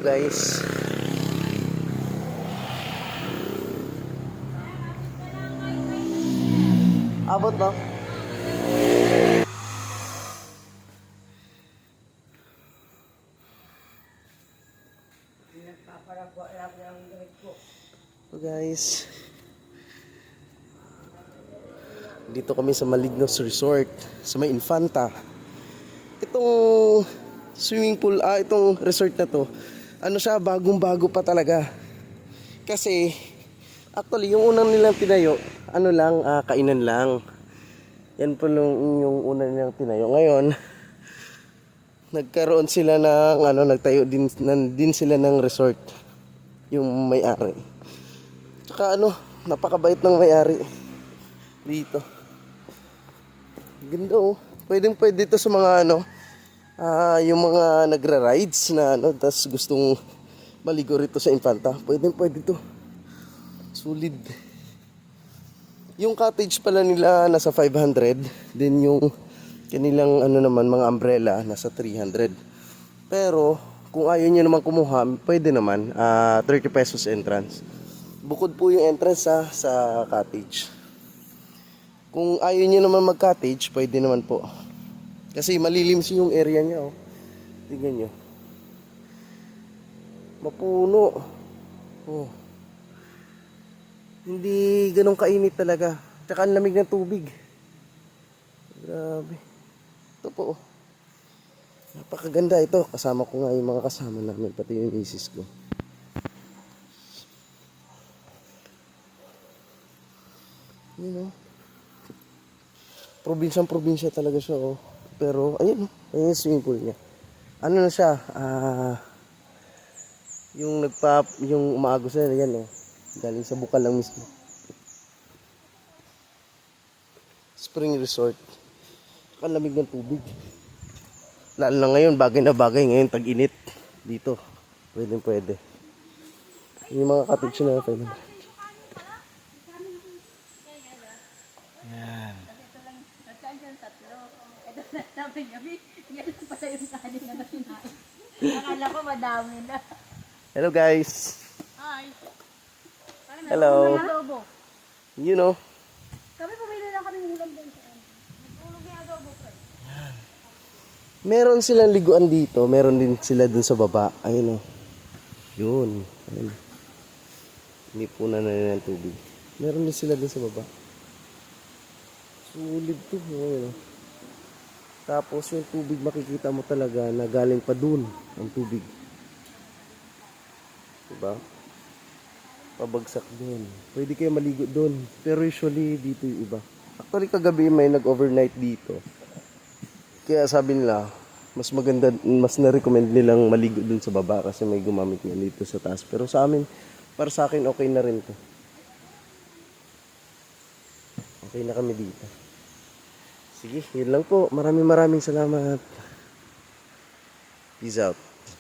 guys. Abot no? So guys, dito kami sa Malignos Resort sa may Infanta. Itong swimming pool, itong resort na to, ano siya, bagong-bago pa talaga. Kasi actually yung unang nilang tinayo, ano lang, kainan lang. Yan po yung unang nilang tinayo. Ngayon, nagkaroon sila ng nagtayo din sila ng resort, yung may-ari. Tsaka napakabait ng may-ari dito. Ganda oh. Pwede ito sa mga yung mga nagra-rides na tas gustong maligo rito sa Infanta. Pwede ito. Solid. Yung cottage pala nila nasa 500, then yung kanilang naman mga umbrella nasa 300. Pero kung ayaw niyo naman kumuha, pwede naman 30 pesos entrance. Bukod po yung entrance sa cottage. Kung ayaw niyo naman mag-cottage, pwede naman po. Kasi malilim yung area niya oh. Tingnan niyo. Mapuno. Oh. Hindi ganun kainit talaga. Tsaka ang lamig ng tubig. Grabe. Ito po oh. Napakaganda ito. Kasama ko nga yung mga kasama namin, pati yung misis ko. You know, probinsya talaga siya oh. Pero ayun ayun yung swimming pool niya. Ano na siya, yung umaagos na yan oh. Galing sa bukal lang mismo. Spring resort. Kalamig ng tubig. Lalo na ngayon, bagay na bagay ngayon, tag-init dito. Pwede. Yung mga cottage na pwede. Yan. Akala ko madami na. Hello guys. Hi. Hello. You know. Kami pumili na kami ng ulam din sa ano. Nagulog yung adobo ko. Meron silang liguan dito, meron din sila dun sa baba. Ayun oh. Yun. Ayun. Hindi po na ng tubig. Meron din sila dun sa baba. Sulit to. Ayun oh. Tapos yung tubig makikita mo talaga na galing pa dun ang tubig. Diba? Pabagsak dun. Pwede kayo maligo dun. Pero usually dito yung iba. Actually kagabi may nag-overnight dito. Kaya sabi nila, mas maganda, mas na-recommend nilang maligo dun sa baba kasi may gumamit nga dito sa taas. Pero sa amin, para sa akin okay na rin to. Okay na kami dito. Sige, yun lang po. Maraming salamat. Peace out.